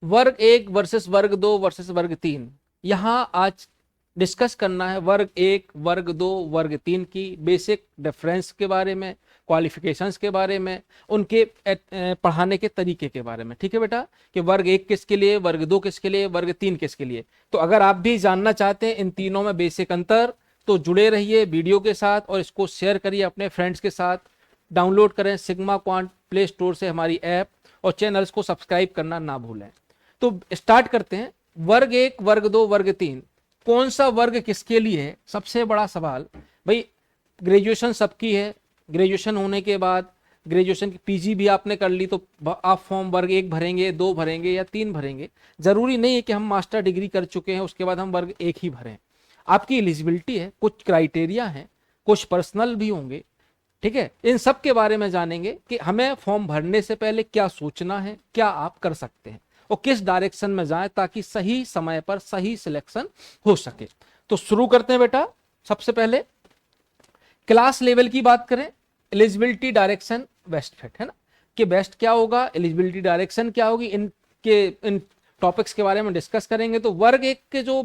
वर्ग एक वर्सेस वर्ग दो वर्सेस वर्ग तीन, यहां आज डिस्कस करना है वर्ग एक, वर्ग दो, वर्ग तीन की बेसिक डिफरेंस के बारे में, क्वालिफिकेशंस के बारे में, उनके पढ़ाने के तरीके के बारे में। ठीक है बेटा, कि वर्ग एक किसके लिए, वर्ग दो किसके लिए, वर्ग तीन किसके लिए। तो अगर आप भी जानना चाहते हैं इन तीनों में बेसिक अंतर, तो जुड़े रहिए वीडियो के साथ और इसको शेयर करिए अपने फ्रेंड्स के साथ। डाउनलोड करें सिग्मा क्वांट प्ले स्टोर से हमारी ऐप, और चैनल्स को सब्सक्राइब करना ना भूलें। तो स्टार्ट करते हैं। वर्ग एक, वर्ग दो, वर्ग तीन, कौन सा वर्ग किसके लिए है? सबसे बड़ा सवाल भाई, ग्रेजुएशन सबकी है, ग्रेजुएशन होने के बाद ग्रेजुएशन की पीजी भी आपने कर ली, तो आप फॉर्म वर्ग एक भरेंगे, दो भरेंगे या तीन भरेंगे। जरूरी नहीं है कि हम मास्टर डिग्री कर चुके हैं उसके बाद हम वर्ग एक ही भरें। आपकी एलिजिबिलिटी है, कुछ क्राइटेरिया है, कुछ पर्सनल भी होंगे। ठीक है, इन सब के बारे में जानेंगे कि हमें फॉर्म भरने से पहले क्या सोचना है, क्या आप कर सकते हैं और किस डायरेक्शन में जाएं ताकि सही समय पर सही सिलेक्शन हो सके। तो शुरू करते हैं बेटा। सबसे पहले क्लास लेवल की बात करें, एलिजिबिलिटी, डायरेक्शन, बेस्ट फिट, है ना, कि बेस्ट क्या होगा, एलिजिबिलिटी, डायरेक्शन क्या होगी, इन टॉपिक्स के बारे में डिस्कस करेंगे। तो वर्ग एक के जो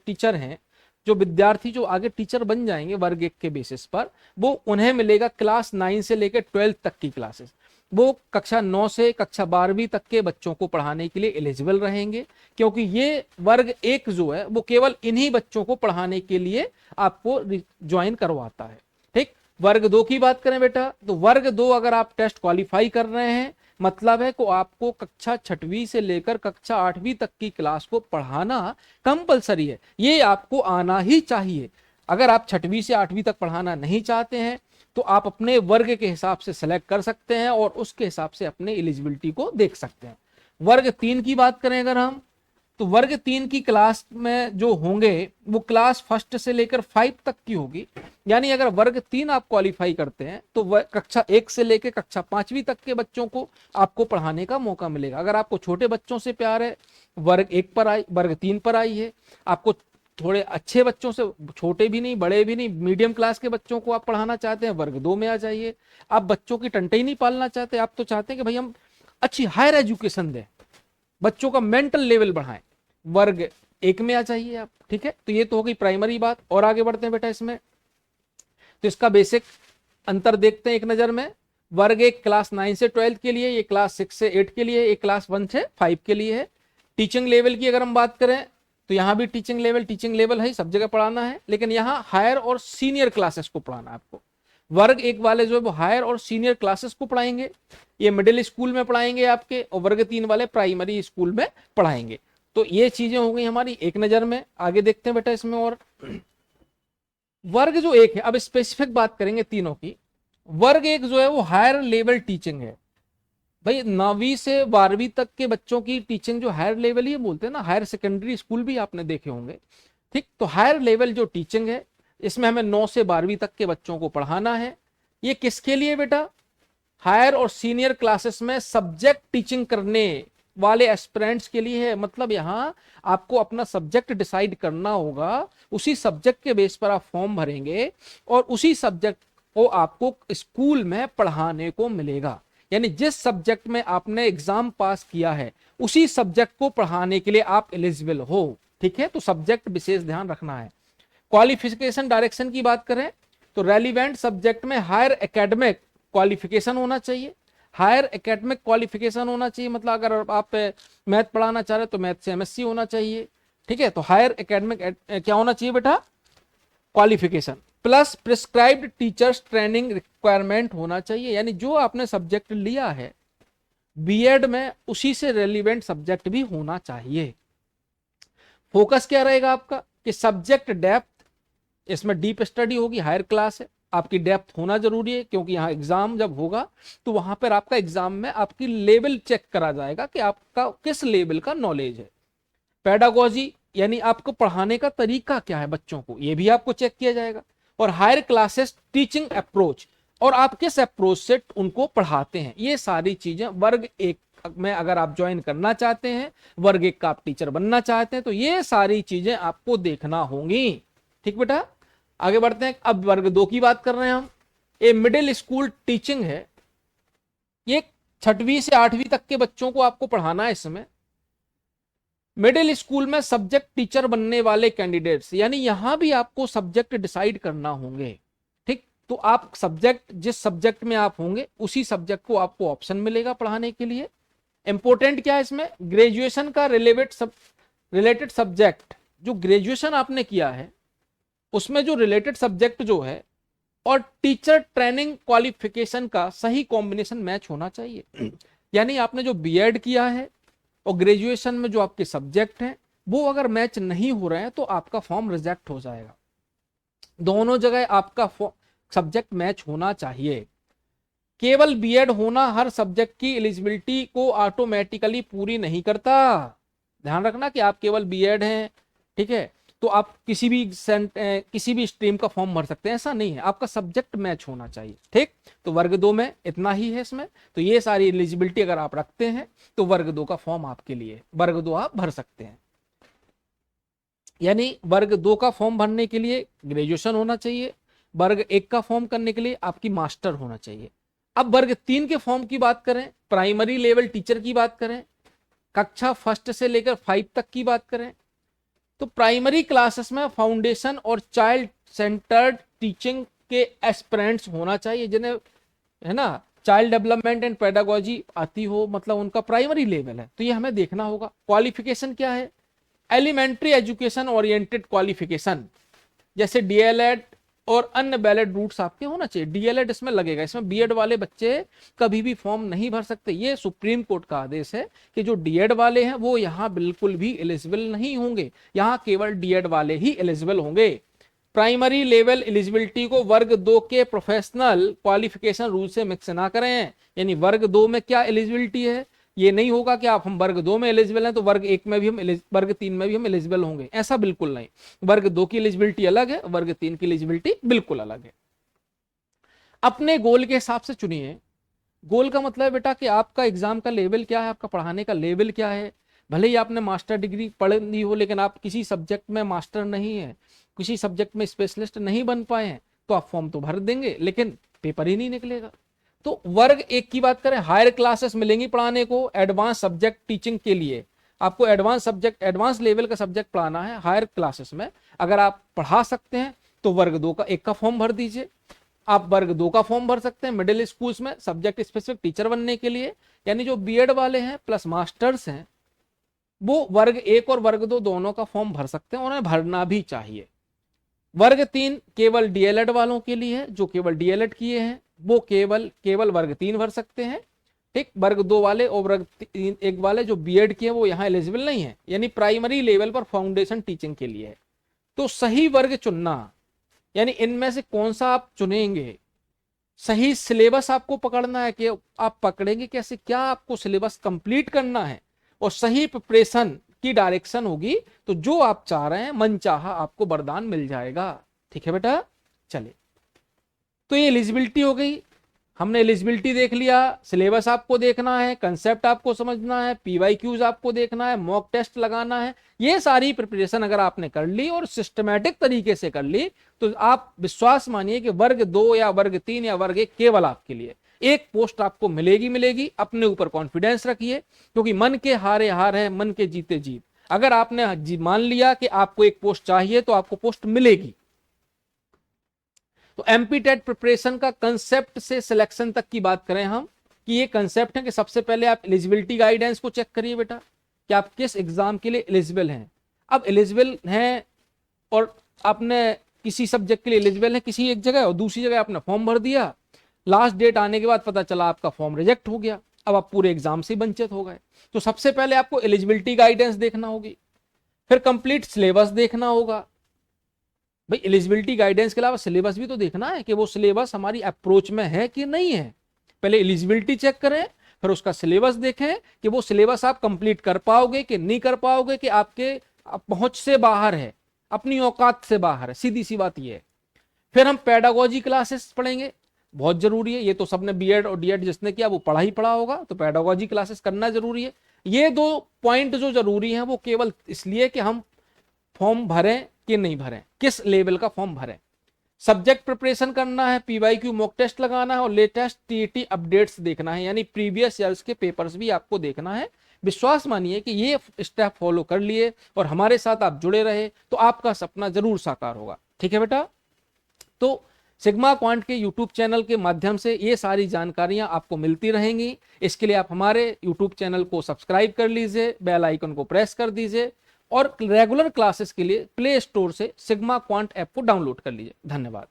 टीचर हैं, जो विद्यार्थी जो आगे टीचर बन जाएंगे वर्ग एक के बेसिस पर, वो उन्हें मिलेगा क्लास 9 से लेकर 12 तक की क्लासेस। वो कक्षा 9 से कक्षा 12वीं तक के बच्चों को पढ़ाने के लिए एलिजिबल रहेंगे, क्योंकि ये वर्ग एक जो है वो केवल इन्हीं बच्चों को पढ़ाने के लिए आपको ज्वाइन करवाता है। ठीक, वर्ग दो की बात करें बेटा, तो वर्ग दो अगर आप टेस्ट क्वालिफाई कर रहे हैं, मतलब है को आपको कक्षा 6वीं से लेकर कक्षा 8वीं तक की क्लास को पढ़ाना कंपलसरी है, ये आपको आना ही चाहिए। अगर आप 6वीं से 8वीं तक पढ़ाना नहीं चाहते हैं तो आप अपने वर्ग के हिसाब से सेलेक्ट कर सकते हैं और उसके हिसाब से अपने एलिजिबिलिटी को देख सकते हैं। वर्ग तीन की बात करें अगर हम, तो वर्ग तीन की क्लास में जो होंगे वो क्लास फर्स्ट से लेकर 5 तक की होगी। यानी अगर वर्ग तीन आप क्वालिफाई करते हैं तो कक्षा 1 से लेकर कक्षा 5वीं तक के बच्चों को आपको पढ़ाने का मौका मिलेगा। अगर आपको छोटे बच्चों से प्यार है, वर्ग एक पर आई, वर्ग तीन पर आई है। आपको थोड़े अच्छे बच्चों से, छोटे भी नहीं बड़े भी नहीं, मीडियम क्लास के बच्चों को आप पढ़ाना चाहते हैं, वर्ग दो में आ जाइए। आप बच्चों की टंटे ही नहीं पालना चाहते, आप तो चाहते हैं कि भाई हम अच्छी हायर एजुकेशन दें, बच्चों का मेंटल लेवल बढ़ाएं, वर्ग एक में आ जाइए आप। ठीक है, तो ये तो हो गई प्राइमरी बात। और आगे बढ़ते हैं बेटा इसमें, तो इसका बेसिक अंतर देखते हैं एक नजर में। वर्ग एक क्लास 9 से 12 के लिए, ये क्लास 6 से 8 के लिए, ये क्लास 1 से 5 के लिए है। टीचिंग लेवल की अगर हम बात करें तो यहाँ भी टीचिंग लेवल है, सब जगह पढ़ाना है, लेकिन यहाँ हायर और सीनियर क्लासेस को पढ़ाना है आपको। वर्ग एक वाले जो है वो हायर और सीनियर क्लासेस को पढ़ाएंगे, ये मिडिल स्कूल में पढ़ाएंगे आपके, और वर्ग तीन वाले प्राइमरी स्कूल में पढ़ाएंगे। तो ये चीजें हो गई हमारी एक नजर में। आगे देखते हैं बेटा इसमें। और वर्ग जो एक है, अब स्पेसिफिक बात करेंगे तीनों की। वर्ग एक जो है वो हायर लेवल टीचिंग है। भाई 9वीं से 12वीं तक के बच्चों की टीचिंग जो हायर लेवल ही बोलते हैं ना, हायर सेकेंडरी स्कूल भी आपने देखे होंगे। ठीक, तो हायर लेवल जो टीचिंग है, इसमें हमें 9 से 12वीं तक के बच्चों को पढ़ाना है। ये किसके लिए बेटा? हायर और सीनियर क्लासेस में सब्जेक्ट टीचिंग करने वाले एस्पिरेंट्स के लिए है। मतलब यहां आपको अपना सब्जेक्ट डिसाइड करना होगा, उसी सब्जेक्ट के बेस पर आप फॉर्म भरेंगे और उसी सब्जेक्ट को आपको स्कूल में पढ़ाने को मिलेगा। यानी जिस सब्जेक्ट में आपने एग्जाम पास किया है उसी सब्जेक्ट को पढ़ाने के लिए आप एलिजिबल हो। ठीक है, तो सब्जेक्ट विशेष ध्यान रखना है। क्वालिफिकेशन डायरेक्शन की बात करें तो रेलिवेंट सब्जेक्ट में हायर एकेडमिक क्वालिफिकेशन होना चाहिए। हायर एकेडमिक क्वालिफिकेशन होना चाहिए, मतलब अगर आप मैथ पढ़ाना चाह रहे हो तो मैथ से एमएससी होना चाहिए। ठीक है, तो हायर एकेडमिक क्या होना चाहिए बेटा? Qualification plus prescribed teachers training requirement होना चाहिए। यानी जो आपने सब्जेक्ट लिया है बीएड में उसी से रेलिवेंट सब्जेक्ट भी होना चाहिए। फोकस क्या रहेगा आपका कि सब्जेक्ट डेप्थ, इसमें डीप स्टडी होगी, हायर क्लास है, आपकी डेप्थ होना जरूरी है, क्योंकि यहाँ एग्जाम जब होगा तो वहां पर आपका एग्जाम में आपकी लेवल चेक करा जाएगा कि आपका किस लेवल का नॉलेज है। पेडागोजी यानी आपको पढ़ाने का तरीका क्या है बच्चों को, ये भी आपको चेक किया जाएगा। और हायर क्लासेस टीचिंग अप्रोच, और आप किस अप्रोच से उनको पढ़ाते हैं, ये सारी चीजें वर्ग एक में अगर आप ज्वाइन करना चाहते हैं, वर्ग एक का आप टीचर बनना चाहते हैं, तो ये सारी चीजें आपको देखना होंगी। ठीक बेटा, आगे बढ़ते हैं। अब वर्ग दो की बात कर रहे हैं हम। ये मिडिल स्कूल टीचिंग है, ये 6वीं से 8वीं तक के बच्चों को आपको पढ़ाना है इसमें। मिडिल स्कूल में सब्जेक्ट टीचर बनने वाले कैंडिडेट्स, यानी यहां भी आपको सब्जेक्ट डिसाइड करना होंगे। ठीक, तो आप सब्जेक्ट, जिस सब्जेक्ट में आप होंगे उसी सब्जेक्ट को आपको ऑप्शन मिलेगा पढ़ाने के लिए। इंपॉर्टेंट क्या है इसमें, ग्रेजुएशन का रिलेटेड सब्जेक्ट, जो ग्रेजुएशन आपने किया है उसमें जो रिलेटेड सब्जेक्ट जो है और टीचर ट्रेनिंग क्वालिफिकेशन का सही कॉम्बिनेशन मैच होना चाहिए। यानी आपने जो बीएड किया है और ग्रेजुएशन में जो आपके सब्जेक्ट हैं वो अगर मैच नहीं हो रहे हैं तो आपका फॉर्म रिजेक्ट हो जाएगा। दोनों जगह आपका सब्जेक्ट मैच होना चाहिए। केवल बीएड होना हर सब्जेक्ट की एलिजिबिलिटी को ऑटोमेटिकली पूरी नहीं करता। ध्यान रखना कि आप केवल बीएड हैं, ठीक है, तो आप किसी भी स्ट्रीम का फॉर्म भर सकते हैं, ऐसा नहीं है, आपका सब्जेक्ट मैच होना चाहिए। ठीक, तो वर्ग 2 में इतना ही है इसमें। तो ये सारी एलिजिबिलिटी अगर आप रखते हैं तो वर्ग 2 का फॉर्म आपके लिए, वर्ग 2 आप भर सकते हैं। यानी वर्ग 2 का फॉर्म भरने के लिए ग्रेजुएशन होना चाहिए, वर्ग 1 का फॉर्म करने के लिए आपकी मास्टर होना चाहिए। अब वर्ग 3 के फॉर्म की बात करें, प्राइमरी लेवल टीचर की बात करें, कक्षा 1 से लेकर 5 तक की बात करें, तो प्राइमरी क्लासेस में फाउंडेशन और चाइल्ड सेंटर्ड टीचिंग के एस्पिरेंट्स होना चाहिए, जिन्हें, है ना, चाइल्ड डेवलपमेंट एंड पेडागोजी आती हो, मतलब उनका प्राइमरी लेवल है, तो ये हमें देखना होगा। क्वालिफिकेशन क्या है, एलिमेंट्री एजुकेशन ओरिएंटेड क्वालिफिकेशन, जैसे डीएलएड और अन्य वैलिड रूट्स आपके होना चाहिए। डीएलएड इसमें लगेगा, इसमें बीएड वाले बच्चे कभी भी फॉर्म नहीं भर सकते। ये सुप्रीम कोर्ट का आदेश है कि जो डीएड वाले हैं वो यहाँ बिल्कुल भी एलिजिबल नहीं होंगे, यहाँ केवल डीएड वाले ही एलिजिबल होंगे। प्राइमरी लेवल एलिजिबिलिटी को वर्ग 2 के प्रोफेशनल क्वालिफिकेशन रूल से मिक्स ना करें। यानी वर्ग 2 में क्या एलिजिबिलिटी है, ये नहीं होगा कि आप हम वर्ग 2 में एलिजिबल हैं तो वर्ग 1 में भी हम, वर्ग 3 में भी हम एलिजिबल होंगे, ऐसा बिल्कुल नहीं। वर्ग 2 की एलिजिबिलिटी अलग है, वर्ग 3 की एलिजिबिलिटी बिल्कुल अलग है। अपने गोल के हिसाब से चुनिए। गोल का मतलब है बेटा कि आपका एग्जाम का लेवल क्या है, आपका पढ़ाने का लेवल क्या है। भले ही आपने मास्टर डिग्री पढ़ ली हो लेकिन आप किसी सब्जेक्ट में मास्टर नहीं है, किसी सब्जेक्ट में स्पेशलिस्ट नहीं बन पाए हैं, तो आप फॉर्म तो भर देंगे लेकिन पेपर ही नहीं निकलेगा। तो वर्ग 1 की बात करें, हायर क्लासेस मिलेंगी पढ़ाने को, एडवांस सब्जेक्ट टीचिंग के लिए आपको एडवांस लेवल का सब्जेक्ट पढ़ाना है हायर क्लासेस में। अगर आप पढ़ा सकते हैं तो वर्ग 2 का 1 का फॉर्म भर दीजिए। आप वर्ग 2 का फॉर्म भर सकते हैं मिडिल स्कूल्स में सब्जेक्ट स्पेसिफिक टीचर बनने के लिए। यानी जो बीएड वाले हैं प्लस मास्टर्स हैं वो वर्ग 1 और वर्ग 2 दोनों का फॉर्म भर सकते हैं, उन्हें भरना भी चाहिए। वर्ग 3 केवल डीएलएड वालों के लिए है, जो केवल डीएलएड किए हैं वो केवल वर्ग 3 भर सकते हैं। ठीक, वर्ग 2 वाले और वर्ग 1 वाले जो बीएड किए वो यहाँ एलिजिबल नहीं है, यानी प्राइमरी लेवल पर फाउंडेशन टीचिंग के लिए है। तो सही वर्ग चुनना, यानी इनमें से कौन सा आप चुनेंगे, सही सिलेबस आपको पकड़ना है कि आप पकड़ेंगे कैसे, क्या आपको सिलेबस कंप्लीट करना है और सही प्रिपरेशन की डायरेक्शन होगी तो जो आप चाह रहे हैं मनचाहा आपको वरदान मिल जाएगा। ठीक है बेटा, चलिए, तो ये एलिजिबिलिटी हो गई। हमने एलिजिबिलिटी देख लिया, सिलेबस आपको देखना है, कंसेप्ट आपको समझना है, पीवाईक्यूज आपको देखना है, मॉक टेस्ट लगाना है। ये सारी प्रिपरेशन अगर आपने कर ली और सिस्टमैटिक तरीके से कर ली तो आप विश्वास मानिए कि वर्ग 2 या वर्ग 3 या वर्ग 1 केवल आपके लिए एक पोस्ट आपको मिलेगी। अपने ऊपर कॉन्फिडेंस रखिए, क्योंकि मन के हारे हार है, मन के जीते जीत। अगर आपने मान लिया कि आपको एक पोस्ट चाहिए तो आपको पोस्ट मिलेगी। तो एमपी-टेट प्रिपरेशन का कंसेप्ट से सिलेक्शन तक की बात करें हम, कि ये कंसेप्ट है कि सबसे पहले आप एलिजिबिलिटी गाइडेंस को चेक करिए बेटा कि आप किस एग्जाम के लिए एलिजिबल हैं। अब एलिजिबल हैं और आपने किसी सब्जेक्ट के लिए एलिजिबल है किसी एक जगह और दूसरी जगह आपने फॉर्म भर दिया, लास्ट डेट आने के बाद पता चला आपका फॉर्म रिजेक्ट हो गया, अब आप पूरे एग्जाम से वंचित हो गए। तो सबसे पहले आपको एलिजिबिलिटी गाइडेंस देखना होगी, फिर कंप्लीट सिलेबस देखना होगा। भाई एलिजिबिलिटी गाइडेंस के अलावा सिलेबस भी तो देखना है कि वो सिलेबस हमारी अप्रोच में है कि नहीं है। पहले एलिजिबिलिटी चेक करें, फिर उसका सिलेबस देखें कि वो सिलेबस आप कंप्लीट कर पाओगे कि नहीं कर पाओगे, कि आपके पहुंच से बाहर है, अपनी औकात से बाहर है, सीधी सी बात ये है। फिर हम पेडागोजी क्लासेस पढ़ेंगे, बहुत जरूरी है। ये तो सबने बीएड और डीएड जिसने किया वो पढ़ा ही पढ़ा होगा, तो पेडागोजी क्लासेस करना जरूरी है। ये 2 पॉइंट जो जरूरी हैं वो केवल इसलिए कि हम फॉर्म भरें कि नहीं भरें, किस लेवल का फॉर्म भरें। सब्जेक्ट प्रिपरेशन करना है, पीवाईक्यू मॉक टेस्ट लगाना है और लेटेस्ट टीईटी अपडेट्स देखना है, यानी प्रीवियस ईयर्स के पेपर्स भी आपको देखना है विश्वास मानिए कि ये स्टेप फॉलो कर लिए और हमारे साथ आप जुड़े रहे तो आपका सपना जरूर साकार होगा। ठीक है बेटा, तो सिग्मा क्वांट के यूट्यूब चैनल के माध्यम से ये सारी जानकारियां आपको मिलती रहेंगी। इसके लिए आप हमारे यूट्यूब चैनल को सब्सक्राइब कर लीजिए, बेल आइकन को प्रेस कर दीजिए और रेगुलर क्लासेस के लिए प्ले स्टोर से सिग्मा क्वांट ऐप को डाउनलोड कर लीजिए। धन्यवाद।